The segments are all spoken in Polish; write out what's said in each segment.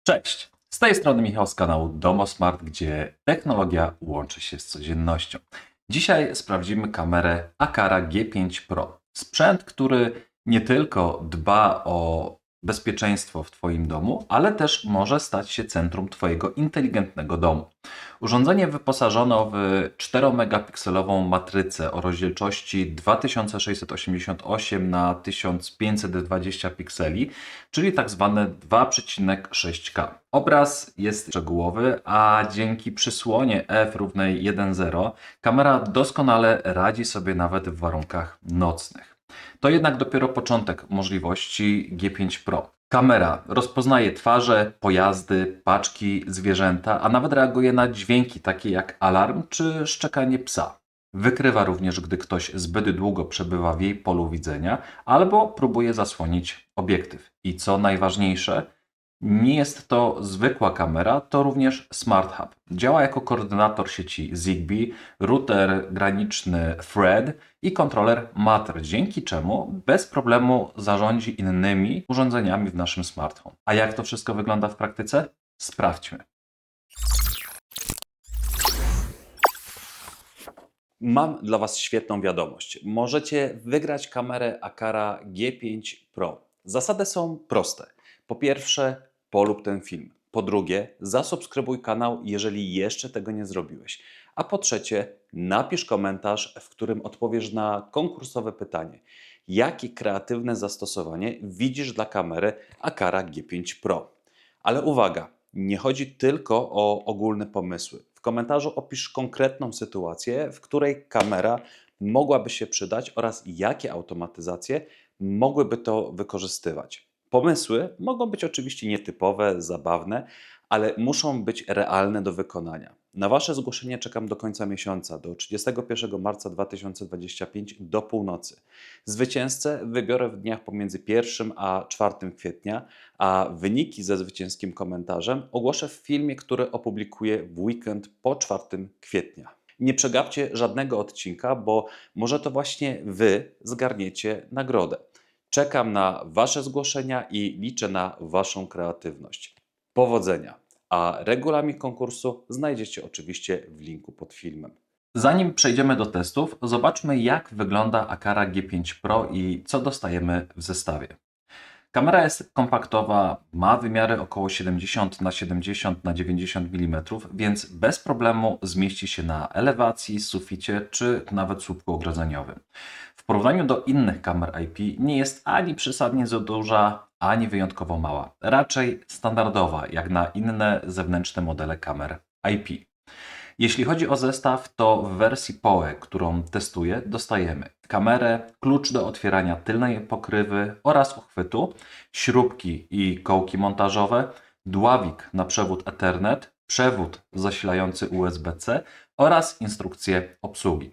Cześć! Z tej strony Michał z kanału DomoSmart, gdzie technologia łączy się z codziennością. Dzisiaj sprawdzimy kamerę Aqara G5 Pro. Sprzęt, który nie tylko dba o bezpieczeństwo w Twoim domu, ale też może stać się centrum Twojego inteligentnego domu. Urządzenie wyposażono w 4-megapikselową matrycę o rozdzielczości 2688 na 1520 pikseli, czyli tak zwane 2,6K. Obraz jest szczegółowy, a dzięki przysłonie f=1,0 kamera doskonale radzi sobie nawet w warunkach nocnych. To jednak dopiero początek możliwości G5 Pro. Kamera rozpoznaje twarze, pojazdy, paczki, zwierzęta, a nawet reaguje na dźwięki takie jak alarm czy szczekanie psa. Wykrywa również, gdy ktoś zbyt długo przebywa w jej polu widzenia albo próbuje zasłonić obiektyw. I co najważniejsze, nie jest to zwykła kamera, to również Smart Hub. Działa jako koordynator sieci Zigbee, router graniczny Thread i kontroler Matter, dzięki czemu bez problemu zarządzi innymi urządzeniami w naszym smart home. A jak to wszystko wygląda w praktyce? Sprawdźmy. Mam dla Was świetną wiadomość. Możecie wygrać kamerę Aqara G5 Pro. Zasady są proste. Po pierwsze, polub ten film. Po drugie, zasubskrybuj kanał, jeżeli jeszcze tego nie zrobiłeś. A po trzecie, napisz komentarz, w którym odpowiesz na konkursowe pytanie. Jakie kreatywne zastosowanie widzisz dla kamery Aqara G5 Pro? Ale uwaga, nie chodzi tylko o ogólne pomysły. W komentarzu opisz konkretną sytuację, w której kamera mogłaby się przydać oraz jakie automatyzacje mogłyby to wykorzystywać. Pomysły mogą być oczywiście nietypowe, zabawne, ale muszą być realne do wykonania. Na Wasze zgłoszenie czekam do końca miesiąca, do 31 marca 2025 do północy. Zwycięzcę wybiorę w dniach pomiędzy 1 a 4 kwietnia, a wyniki ze zwycięskim komentarzem ogłoszę w filmie, który opublikuję w weekend po 4 kwietnia. Nie przegapcie żadnego odcinka, bo może to właśnie Wy zgarniecie nagrodę. Czekam na Wasze zgłoszenia i liczę na Waszą kreatywność. Powodzenia! A regulamin konkursu znajdziecie oczywiście w linku pod filmem. Zanim przejdziemy do testów, zobaczmy, jak wygląda Aqara G5 Pro i co dostajemy w zestawie. Kamera jest kompaktowa, ma wymiary około 70 na 70 na 90 mm, więc bez problemu zmieści się na elewacji, suficie czy nawet słupku ogrodzeniowym. W porównaniu do innych kamer IP nie jest ani przesadnie za duża, ani wyjątkowo mała. Raczej standardowa, jak na inne zewnętrzne modele kamer IP. Jeśli chodzi o zestaw, to w wersji PoE, którą testuję, dostajemy kamerę, klucz do otwierania tylnej pokrywy oraz uchwytu, śrubki i kołki montażowe, dławik na przewód Ethernet, przewód zasilający USB-C oraz instrukcję obsługi.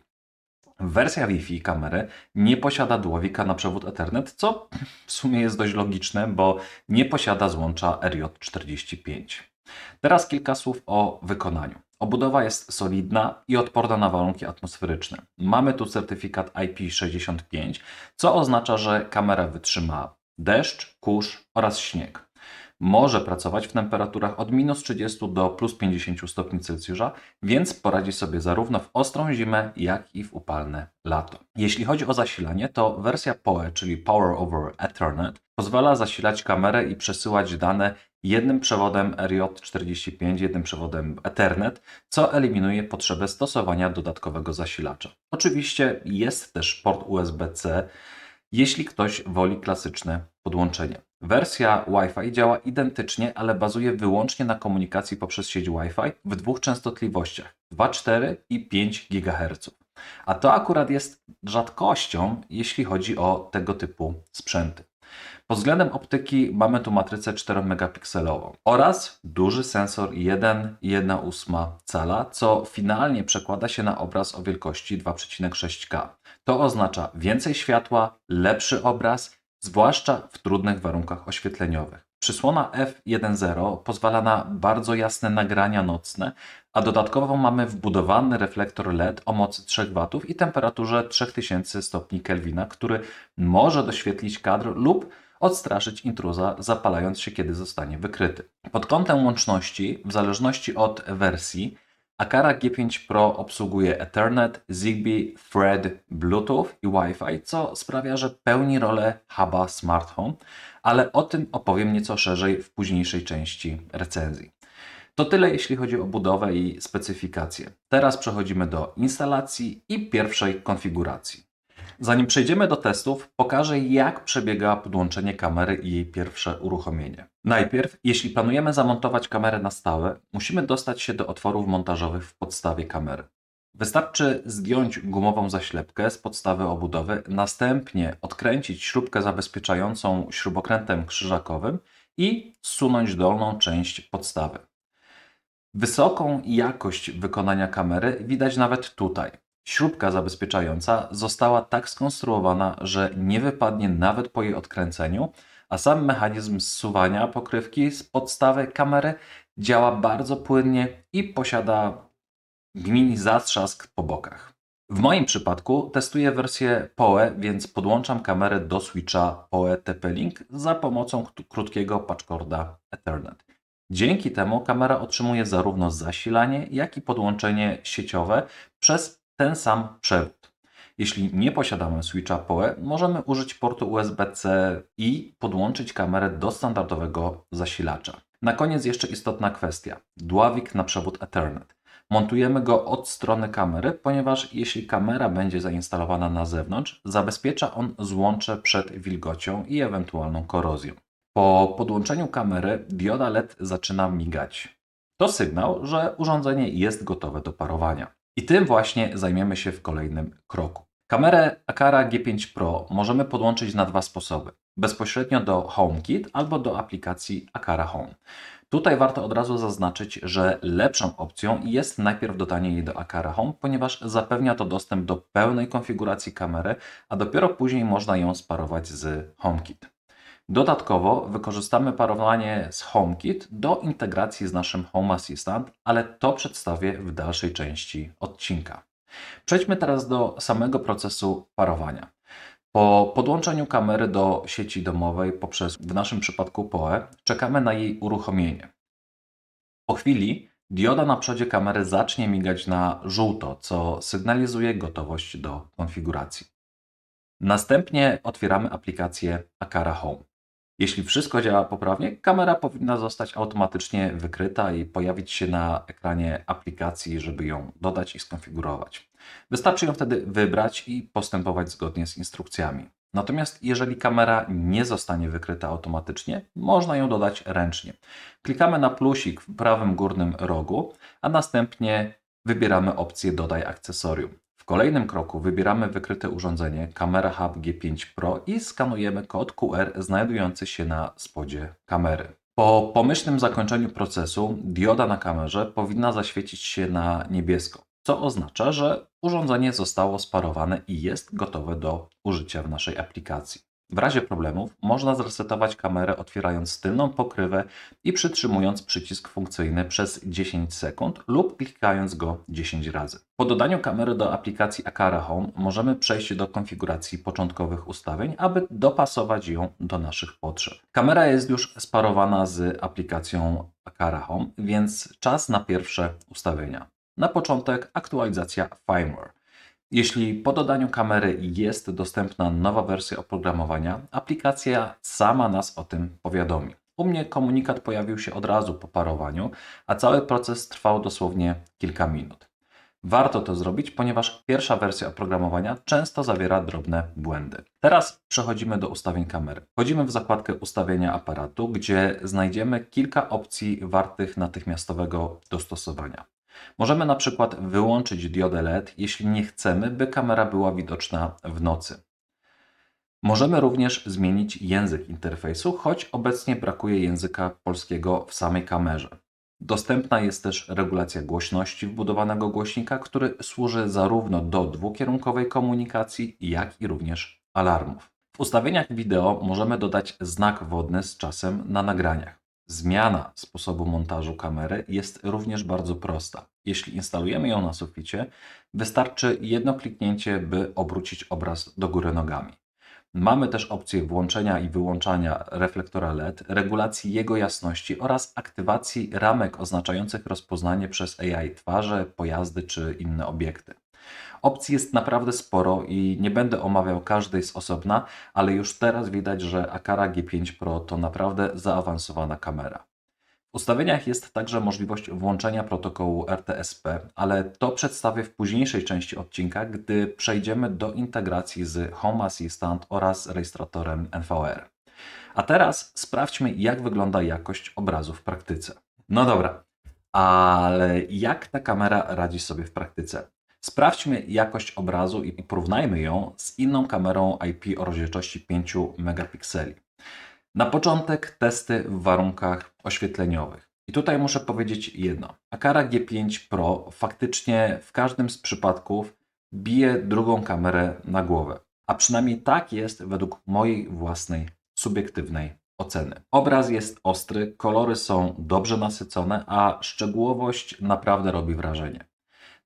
Wersja Wi-Fi kamery nie posiada dławika na przewód Ethernet, co w sumie jest dość logiczne, bo nie posiada złącza RJ45. Teraz kilka słów o wykonaniu. Obudowa jest solidna i odporna na warunki atmosferyczne. Mamy tu certyfikat IP65, co oznacza, że kamera wytrzyma deszcz, kurz oraz śnieg. Może pracować w temperaturach od -30 do +50 stopni Celsjusza, więc poradzi sobie zarówno w ostrą zimę, jak i w upalne lato. Jeśli chodzi o zasilanie, to wersja PoE, czyli Power over Ethernet, pozwala zasilać kamerę i przesyłać dane jednym przewodem RJ45, jednym przewodem Ethernet, co eliminuje potrzebę stosowania dodatkowego zasilacza. Oczywiście jest też port USB-C, jeśli ktoś woli klasyczne podłączenie. Wersja Wi-Fi działa identycznie, ale bazuje wyłącznie na komunikacji poprzez sieć Wi-Fi w dwóch częstotliwościach 2,4 i 5 GHz. A to akurat jest rzadkością, jeśli chodzi o tego typu sprzęty. Pod względem optyki mamy tu matrycę 4-megapikselową oraz duży sensor 1,1/8 cala, co finalnie przekłada się na obraz o wielkości 2,6K. To oznacza więcej światła, lepszy obraz, zwłaszcza w trudnych warunkach oświetleniowych. Przysłona f1.0 pozwala na bardzo jasne nagrania nocne, a dodatkowo mamy wbudowany reflektor LED o mocy 3 W i temperaturze 3000 stopni Kelwina, który może doświetlić kadr lub odstraszyć intruza, zapalając się, kiedy zostanie wykryty. Pod kątem łączności, w zależności od wersji, Aqara G5 Pro obsługuje Ethernet, Zigbee, Thread, Bluetooth i Wi-Fi, co sprawia, że pełni rolę huba Smart Home, ale o tym opowiem nieco szerzej w późniejszej części recenzji. To tyle, jeśli chodzi o budowę i specyfikację. Teraz przechodzimy do instalacji i pierwszej konfiguracji. Zanim przejdziemy do testów, pokażę, jak przebiega podłączenie kamery i jej pierwsze uruchomienie. Najpierw, jeśli planujemy zamontować kamerę na stałe, musimy dostać się do otworów montażowych w podstawie kamery. Wystarczy zdjąć gumową zaślepkę z podstawy obudowy, następnie odkręcić śrubkę zabezpieczającą śrubokrętem krzyżakowym i zsunąć dolną część podstawy. Wysoką jakość wykonania kamery widać nawet tutaj. Śrubka zabezpieczająca została tak skonstruowana, że nie wypadnie nawet po jej odkręceniu, a sam mechanizm zsuwania pokrywki z podstawy kamery działa bardzo płynnie i posiada mini zatrzask po bokach. W moim przypadku testuję wersję PoE, więc podłączam kamerę do switcha PoE TP-Link za pomocą krótkiego patchcorda Ethernet. Dzięki temu kamera otrzymuje zarówno zasilanie, jak i podłączenie sieciowe przez ten sam przewód. Jeśli nie posiadamy switcha PoE, możemy użyć portu USB-C i podłączyć kamerę do standardowego zasilacza. Na koniec jeszcze istotna kwestia. Dławik na przewód Ethernet. Montujemy go od strony kamery, ponieważ jeśli kamera będzie zainstalowana na zewnątrz, zabezpiecza on złącze przed wilgocią i ewentualną korozją. Po podłączeniu kamery dioda LED zaczyna migać. To sygnał, że urządzenie jest gotowe do parowania. I tym właśnie zajmiemy się w kolejnym kroku. Kamerę Aqara G5 Pro możemy podłączyć na dwa sposoby. Bezpośrednio do HomeKit albo do aplikacji Aqara Home. Tutaj warto od razu zaznaczyć, że lepszą opcją jest najpierw dodanie jej do Aqara Home, ponieważ zapewnia to dostęp do pełnej konfiguracji kamery, a dopiero później można ją sparować z HomeKit. Dodatkowo wykorzystamy parowanie z HomeKit do integracji z naszym Home Assistant, ale to przedstawię w dalszej części odcinka. Przejdźmy teraz do samego procesu parowania. Po podłączeniu kamery do sieci domowej poprzez, w naszym przypadku PoE, czekamy na jej uruchomienie. Po chwili dioda na przodzie kamery zacznie migać na żółto, co sygnalizuje gotowość do konfiguracji. Następnie otwieramy aplikację Aqara Home. Jeśli wszystko działa poprawnie, kamera powinna zostać automatycznie wykryta i pojawić się na ekranie aplikacji, żeby ją dodać i skonfigurować. Wystarczy ją wtedy wybrać i postępować zgodnie z instrukcjami. Natomiast jeżeli kamera nie zostanie wykryta automatycznie, można ją dodać ręcznie. Klikamy na plusik w prawym górnym rogu, a następnie wybieramy opcję Dodaj akcesorium. W kolejnym kroku wybieramy wykryte urządzenie Camera Hub G5 Pro i skanujemy kod QR znajdujący się na spodzie kamery. Po pomyślnym zakończeniu procesu dioda na kamerze powinna zaświecić się na niebiesko, co oznacza, że urządzenie zostało sparowane i jest gotowe do użycia w naszej aplikacji. W razie problemów można zresetować kamerę otwierając tylną pokrywę i przytrzymując przycisk funkcyjny przez 10 sekund lub klikając go 10 razy. Po dodaniu kamery do aplikacji Aqara Home możemy przejść do konfiguracji początkowych ustawień, aby dopasować ją do naszych potrzeb. Kamera jest już sparowana z aplikacją Aqara Home, więc czas na pierwsze ustawienia. Na początek aktualizacja firmware. Jeśli po dodaniu kamery jest dostępna nowa wersja oprogramowania, aplikacja sama nas o tym powiadomi. U mnie komunikat pojawił się od razu po parowaniu, a cały proces trwał dosłownie kilka minut. Warto to zrobić, ponieważ pierwsza wersja oprogramowania często zawiera drobne błędy. Teraz przechodzimy do ustawień kamery. Wchodzimy w zakładkę ustawienia aparatu, gdzie znajdziemy kilka opcji wartych natychmiastowego dostosowania. Możemy na przykład wyłączyć diodę LED, jeśli nie chcemy, by kamera była widoczna w nocy. Możemy również zmienić język interfejsu, choć obecnie brakuje języka polskiego w samej kamerze. Dostępna jest też regulacja głośności wbudowanego głośnika, który służy zarówno do dwukierunkowej komunikacji, jak i również alarmów. W ustawieniach wideo możemy dodać znak wodny z czasem na nagraniach. Zmiana sposobu montażu kamery jest również bardzo prosta. Jeśli instalujemy ją na suficie, wystarczy jedno kliknięcie, by obrócić obraz do góry nogami. Mamy też opcję włączenia i wyłączania reflektora LED, regulacji jego jasności oraz aktywacji ramek oznaczających rozpoznanie przez AI twarze, pojazdy czy inne obiekty. Opcji jest naprawdę sporo i nie będę omawiał każdej z osobna, ale już teraz widać, że Aqara G5 Pro to naprawdę zaawansowana kamera. W ustawieniach jest także możliwość włączenia protokołu RTSP, ale to przedstawię w późniejszej części odcinka, gdy przejdziemy do integracji z Home Assistant oraz rejestratorem NVR. A teraz sprawdźmy, jak wygląda jakość obrazu w praktyce. No dobra, ale jak ta kamera radzi sobie w praktyce? Sprawdźmy jakość obrazu i porównajmy ją z inną kamerą IP o rozdzielczości 5 megapikseli. Na początek testy w warunkach oświetleniowych. I tutaj muszę powiedzieć jedno. Aqara G5 Pro faktycznie w każdym z przypadków bije drugą kamerę na głowę. A przynajmniej tak jest według mojej własnej subiektywnej oceny. Obraz jest ostry, kolory są dobrze nasycone, a szczegółowość naprawdę robi wrażenie.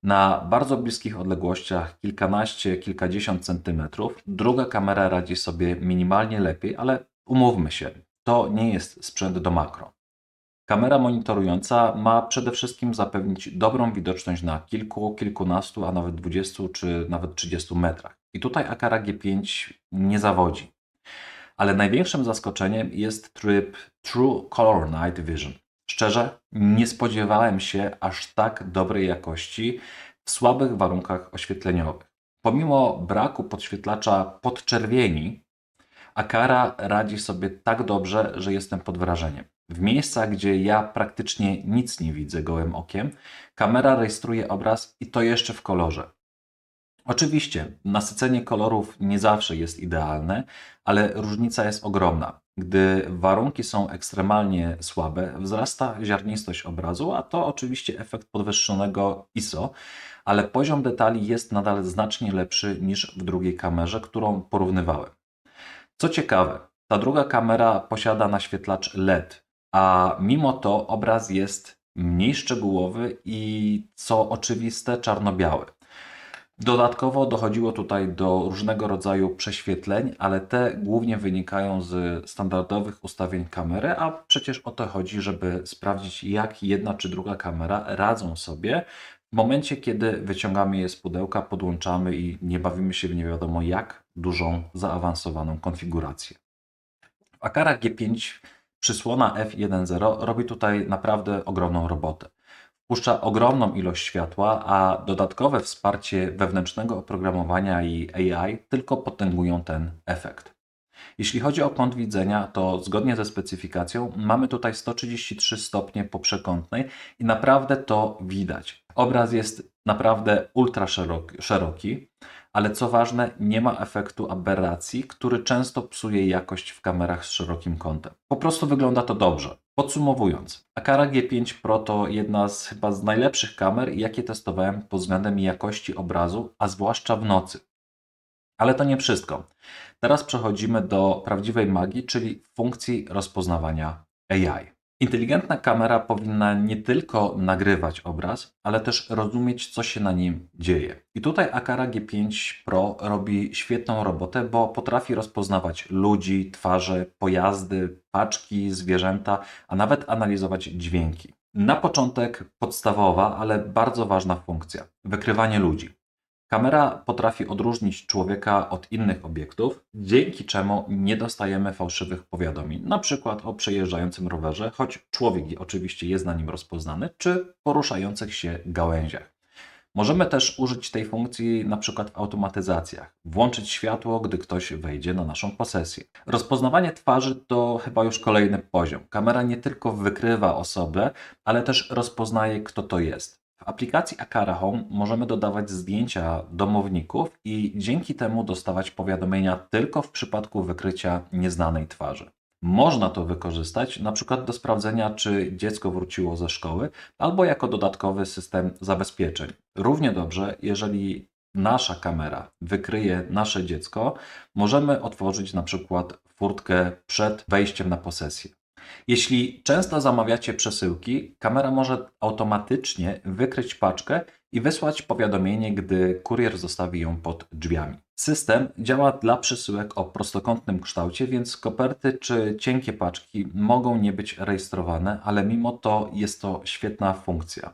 Na bardzo bliskich odległościach, kilkanaście, kilkadziesiąt centymetrów, druga kamera radzi sobie minimalnie lepiej, ale umówmy się, to nie jest sprzęt do makro. Kamera monitorująca ma przede wszystkim zapewnić dobrą widoczność na kilku, kilkunastu, a nawet 20 czy nawet 30 metrach. I tutaj Aqara G5 nie zawodzi. Ale największym zaskoczeniem jest tryb True Color Night Vision. Szczerze, nie spodziewałem się aż tak dobrej jakości w słabych warunkach oświetleniowych. Pomimo braku podświetlacza podczerwieni, Aqara radzi sobie tak dobrze, że jestem pod wrażeniem. W miejscach, gdzie ja praktycznie nic nie widzę gołym okiem, kamera rejestruje obraz i to jeszcze w kolorze. Oczywiście, nasycenie kolorów nie zawsze jest idealne, ale różnica jest ogromna. Gdy warunki są ekstremalnie słabe, wzrasta ziarnistość obrazu, a to oczywiście efekt podwyższonego ISO, ale poziom detali jest nadal znacznie lepszy niż w drugiej kamerze, którą porównywałem. Co ciekawe, ta druga kamera posiada naświetlacz LED, a mimo to obraz jest mniej szczegółowy i, co oczywiste, czarno-biały. Dodatkowo dochodziło tutaj do różnego rodzaju prześwietleń, ale te głównie wynikają z standardowych ustawień kamery, a przecież o to chodzi, żeby sprawdzić, jak jedna czy druga kamera radzą sobie w momencie, kiedy wyciągamy je z pudełka, podłączamy i nie bawimy się w nie wiadomo jak dużą, zaawansowaną konfigurację. W Aqara G5 przysłona f1.0 robi tutaj naprawdę ogromną robotę. Wpuszcza ogromną ilość światła, a dodatkowe wsparcie wewnętrznego oprogramowania i AI tylko potęgują ten efekt. Jeśli chodzi o kąt widzenia, to zgodnie ze specyfikacją mamy tutaj 133 stopnie po przekątnej i naprawdę to widać. Obraz jest naprawdę ultra szeroki, ale co ważne, nie ma efektu aberracji, który często psuje jakość w kamerach z szerokim kątem. Po prostu wygląda to dobrze. Podsumowując, Aqara G5 Pro to jedna z chyba z najlepszych kamer, jakie testowałem pod względem jakości obrazu, a zwłaszcza w nocy. Ale to nie wszystko. Teraz przechodzimy do prawdziwej magii, czyli funkcji rozpoznawania AI. Inteligentna kamera powinna nie tylko nagrywać obraz, ale też rozumieć, co się na nim dzieje. I tutaj Aqara G5 Pro robi świetną robotę, bo potrafi rozpoznawać ludzi, twarze, pojazdy, paczki, zwierzęta, a nawet analizować dźwięki. Na początek podstawowa, ale bardzo ważna funkcja: wykrywanie ludzi. Kamera potrafi odróżnić człowieka od innych obiektów, dzięki czemu nie dostajemy fałszywych powiadomień, na przykład o przejeżdżającym rowerze, choć człowiek oczywiście jest na nim rozpoznany, czy poruszających się gałęziach. Możemy też użyć tej funkcji na przykład w automatyzacjach, włączyć światło, gdy ktoś wejdzie na naszą posesję. Rozpoznawanie twarzy to chyba już kolejny poziom. Kamera nie tylko wykrywa osobę, ale też rozpoznaje, kto to jest. W aplikacji Aqara Home możemy dodawać zdjęcia domowników i dzięki temu dostawać powiadomienia tylko w przypadku wykrycia nieznanej twarzy. Można to wykorzystać na przykład do sprawdzenia, czy dziecko wróciło ze szkoły, albo jako dodatkowy system zabezpieczeń. Równie dobrze, jeżeli nasza kamera wykryje nasze dziecko, możemy otworzyć na przykład furtkę przed wejściem na posesję. Jeśli często zamawiacie przesyłki, kamera może automatycznie wykryć paczkę i wysłać powiadomienie, gdy kurier zostawi ją pod drzwiami. System działa dla przesyłek o prostokątnym kształcie, więc koperty czy cienkie paczki mogą nie być rejestrowane, ale mimo to jest to świetna funkcja.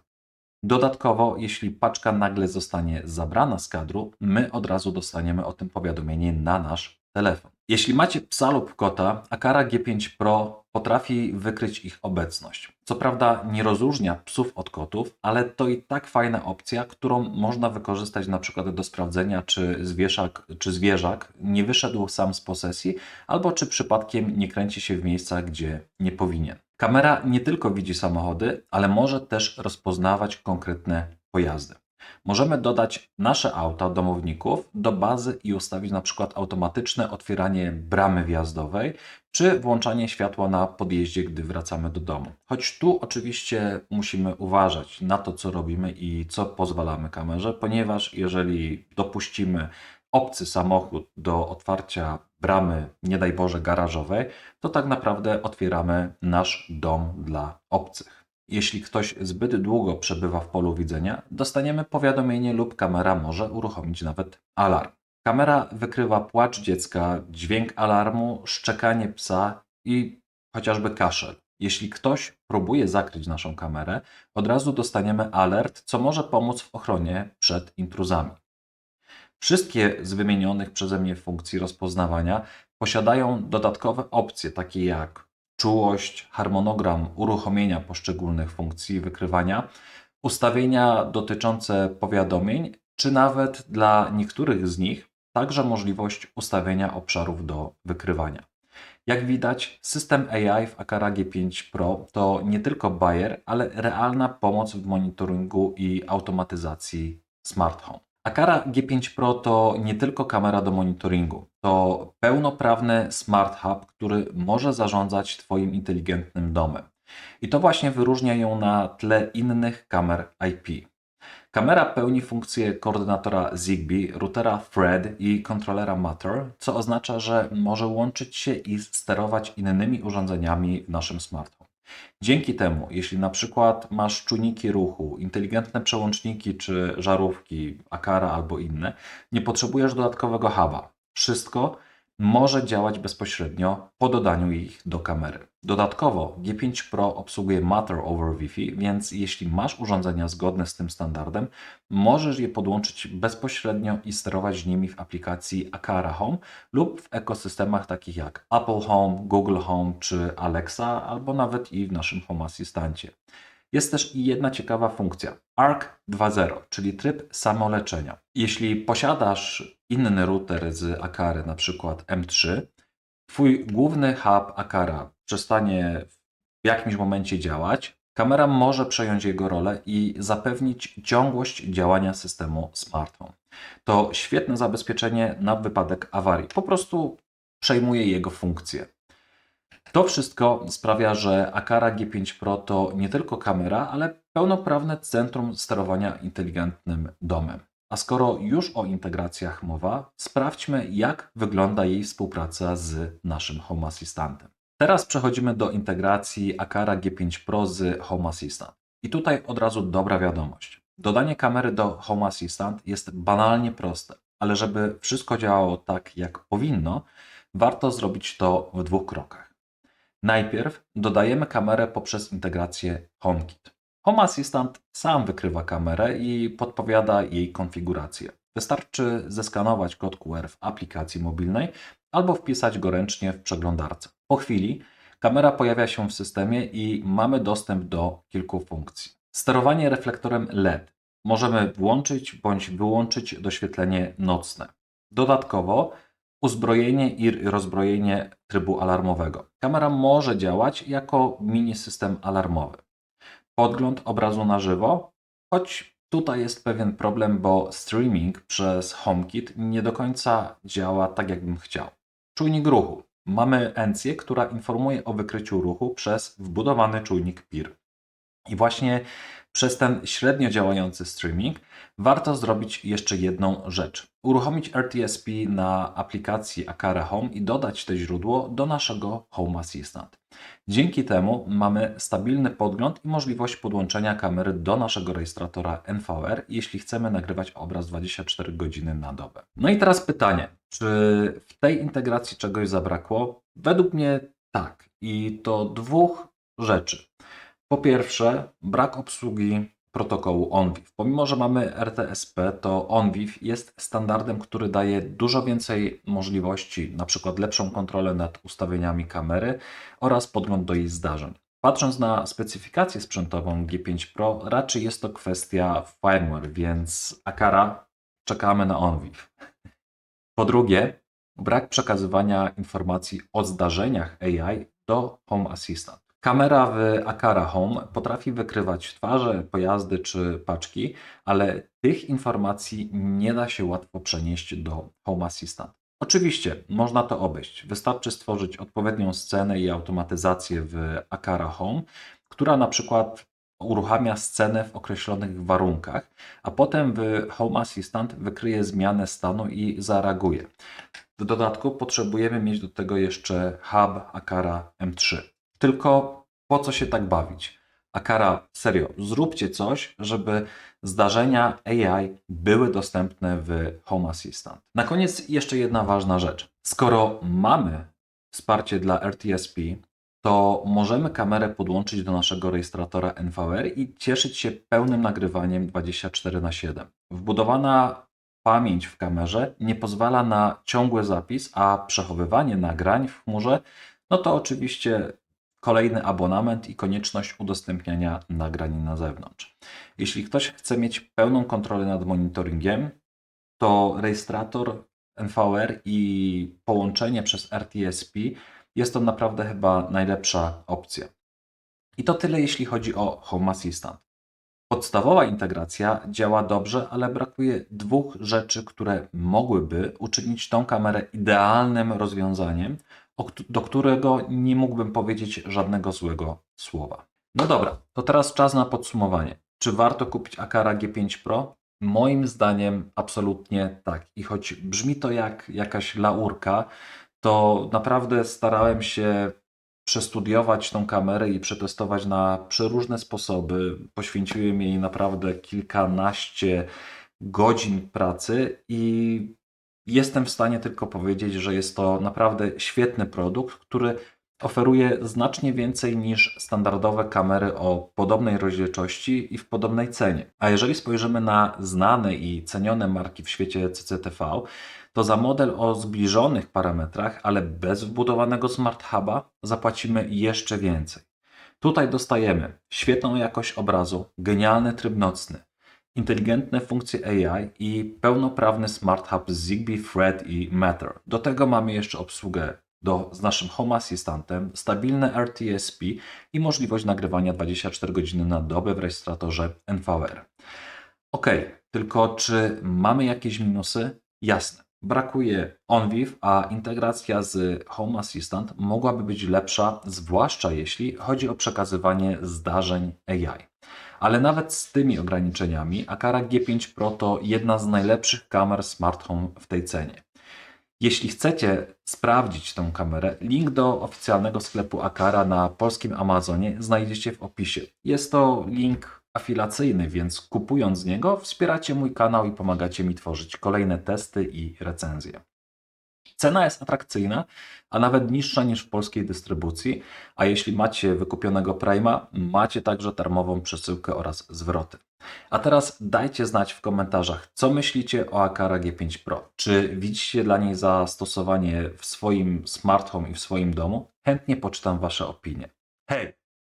Dodatkowo, jeśli paczka nagle zostanie zabrana z kadru, my od razu dostaniemy o tym powiadomienie na nasz telefon. Jeśli macie psa lub kota, Akara G5 Pro potrafi wykryć ich obecność. Co prawda nie rozróżnia psów od kotów, ale to i tak fajna opcja, którą można wykorzystać na przykład do sprawdzenia, czy zwierzak nie wyszedł sam z posesji, albo czy przypadkiem nie kręci się w miejscach, gdzie nie powinien. Kamera nie tylko widzi samochody, ale może też rozpoznawać konkretne pojazdy. Możemy dodać nasze auta domowników do bazy i ustawić na przykład automatyczne otwieranie bramy wjazdowej, czy włączanie światła na podjeździe, gdy wracamy do domu. Choć tu oczywiście musimy uważać na to, co robimy i co pozwalamy kamerze, ponieważ jeżeli dopuścimy obcy samochód do otwarcia bramy, nie daj Boże, garażowej, to tak naprawdę otwieramy nasz dom dla obcych. Jeśli ktoś zbyt długo przebywa w polu widzenia, dostaniemy powiadomienie lub kamera może uruchomić nawet alarm. Kamera wykrywa płacz dziecka, dźwięk alarmu, szczekanie psa i chociażby kaszel. Jeśli ktoś próbuje zakryć naszą kamerę, od razu dostaniemy alert, co może pomóc w ochronie przed intruzami. Wszystkie z wymienionych przeze mnie funkcji rozpoznawania posiadają dodatkowe opcje, takie jak czułość, harmonogram uruchomienia poszczególnych funkcji wykrywania, ustawienia dotyczące powiadomień, czy nawet dla niektórych z nich także możliwość ustawienia obszarów do wykrywania. Jak widać, system AI w Akara G5 Pro to nie tylko bajer, ale realna pomoc w monitoringu i automatyzacji smart home. Akara G5 Pro to nie tylko kamera do monitoringu, to pełnoprawny smart hub, który może zarządzać Twoim inteligentnym domem. I to właśnie wyróżnia ją na tle innych kamer IP. Kamera pełni funkcję koordynatora Zigbee, routera Thread i kontrolera Matter, co oznacza, że może łączyć się i sterować innymi urządzeniami w naszym smart home. Dzięki temu, jeśli na przykład masz czujniki ruchu, inteligentne przełączniki czy żarówki, Akara albo inne, nie potrzebujesz dodatkowego huba. Wszystko może działać bezpośrednio po dodaniu ich do kamery. Dodatkowo G5 Pro obsługuje Matter over Wi-Fi, więc jeśli masz urządzenia zgodne z tym standardem, możesz je podłączyć bezpośrednio i sterować nimi w aplikacji Akara Home lub w ekosystemach takich jak Apple Home, Google Home czy Alexa, albo nawet i w naszym Home Assistancie. Jest też i jedna ciekawa funkcja, ARC 2.0, czyli tryb samoleczenia. Jeśli posiadasz inny router z Akary, na przykład M3, Twój główny hub Akara przestanie w jakimś momencie działać, kamera może przejąć jego rolę i zapewnić ciągłość działania systemu Smart Home. To świetne zabezpieczenie na wypadek awarii. Po prostu przejmuje jego funkcję. To wszystko sprawia, że Akara G5 Pro to nie tylko kamera, ale pełnoprawne centrum sterowania inteligentnym domem. A skoro już o integracjach mowa, sprawdźmy, jak wygląda jej współpraca z naszym Home Assistantem. Teraz przechodzimy do integracji Akara G5 Pro z Home Assistant. I tutaj od razu dobra wiadomość. Dodanie kamery do Home Assistant jest banalnie proste, ale żeby wszystko działało tak, jak powinno, warto zrobić to w dwóch krokach. Najpierw dodajemy kamerę poprzez integrację HomeKit. Home Assistant sam wykrywa kamerę i podpowiada jej konfigurację. Wystarczy zeskanować kod QR w aplikacji mobilnej albo wpisać go ręcznie w przeglądarce. Po chwili kamera pojawia się w systemie i mamy dostęp do kilku funkcji. Sterowanie reflektorem LED. Możemy włączyć bądź wyłączyć doświetlenie nocne. Dodatkowo uzbrojenie i rozbrojenie trybu alarmowego. Kamera może działać jako mini system alarmowy. Podgląd obrazu na żywo, choć tutaj jest pewien problem, bo streaming przez HomeKit nie do końca działa tak, jakbym chciał. Czujnik ruchu. Mamy encję, która informuje o wykryciu ruchu przez wbudowany czujnik PIR. I właśnie Przez ten średnio działający streaming warto zrobić jeszcze jedną rzecz. Uruchomić RTSP na aplikacji Aqara Home i dodać to źródło do naszego Home Assistant. Dzięki temu mamy stabilny podgląd i możliwość podłączenia kamery do naszego rejestratora NVR, jeśli chcemy nagrywać obraz 24 godziny na dobę. No i teraz pytanie, czy w tej integracji czegoś zabrakło? Według mnie tak. I to dwóch rzeczy. Po pierwsze, brak obsługi protokołu ONVIF. Pomimo że mamy RTSP, to ONVIF jest standardem, który daje dużo więcej możliwości, na przykład lepszą kontrolę nad ustawieniami kamery oraz podgląd do jej zdarzeń. Patrząc na specyfikację sprzętową G5 Pro, raczej jest to kwestia firmware, więc Aqara czekamy na ONVIF. Po drugie, brak przekazywania informacji o zdarzeniach AI do Home Assistant. Kamera w Aqara Home potrafi wykrywać twarze, pojazdy czy paczki, ale tych informacji nie da się łatwo przenieść do Home Assistant. Oczywiście można to obejść. Wystarczy stworzyć odpowiednią scenę i automatyzację w Aqara Home, która na przykład uruchamia scenę w określonych warunkach, a potem w Home Assistant wykryje zmianę stanu i zareaguje. W dodatku potrzebujemy mieć do tego jeszcze hub Aqara M3. Tylko po co się tak bawić? Aqara, serio, zróbcie coś, żeby zdarzenia AI były dostępne w Home Assistant. Na koniec jeszcze jedna ważna rzecz. Skoro mamy wsparcie dla RTSP, to możemy kamerę podłączyć do naszego rejestratora NVR i cieszyć się pełnym nagrywaniem 24/7. Wbudowana pamięć w kamerze nie pozwala na ciągły zapis, a przechowywanie nagrań w chmurze, no to oczywiście kolejny abonament i konieczność udostępniania nagrań na zewnątrz. Jeśli ktoś chce mieć pełną kontrolę nad monitoringiem, to rejestrator NVR i połączenie przez RTSP jest to naprawdę chyba najlepsza opcja. I to tyle, jeśli chodzi o Home Assistant. Podstawowa integracja działa dobrze, ale brakuje dwóch rzeczy, które mogłyby uczynić tą kamerę idealnym rozwiązaniem, do którego nie mógłbym powiedzieć żadnego złego słowa. No dobra, to teraz czas na podsumowanie. Czy warto kupić Aqara G5 Pro? Moim zdaniem absolutnie tak. I choć brzmi to jak jakaś laurka, to naprawdę starałem się przestudiować tą kamerę i przetestować na przeróżne sposoby. Poświęciłem jej naprawdę kilkanaście godzin pracy i jestem w stanie tylko powiedzieć, że jest to naprawdę świetny produkt, który oferuje znacznie więcej niż standardowe kamery o podobnej rozdzielczości i w podobnej cenie. A jeżeli spojrzymy na znane i cenione marki w świecie CCTV, to za model o zbliżonych parametrach, ale bez wbudowanego Smart Huba zapłacimy jeszcze więcej. Tutaj dostajemy świetną jakość obrazu, genialny tryb nocny, inteligentne funkcje AI i pełnoprawny Smart Hub z Zigbee, Thread i Matter. Do tego mamy jeszcze obsługę z naszym Home Assistantem, stabilne RTSP i możliwość nagrywania 24 godziny na dobę w rejestratorze NVR. Ok, tylko czy mamy jakieś minusy? Jasne. Brakuje ONVIF, a integracja z Home Assistant mogłaby być lepsza, zwłaszcza jeśli chodzi o przekazywanie zdarzeń AI. Ale nawet z tymi ograniczeniami Aqara G5 Pro to jedna z najlepszych kamer Smart Home w tej cenie. Jeśli chcecie sprawdzić tę kamerę, link do oficjalnego sklepu Aqara na polskim Amazonie znajdziecie w opisie. Jest to link afilacyjny, więc kupując z niego wspieracie mój kanał i pomagacie mi tworzyć kolejne testy i recenzje. Cena jest atrakcyjna, a nawet niższa niż w polskiej dystrybucji, a jeśli macie wykupionego Prime'a, macie także darmową przesyłkę oraz zwroty. A teraz dajcie znać w komentarzach, co myślicie o Aqara G5 Pro. Czy widzicie dla niej zastosowanie w swoim smart home i w swoim domu? Chętnie poczytam Wasze opinie. Hej!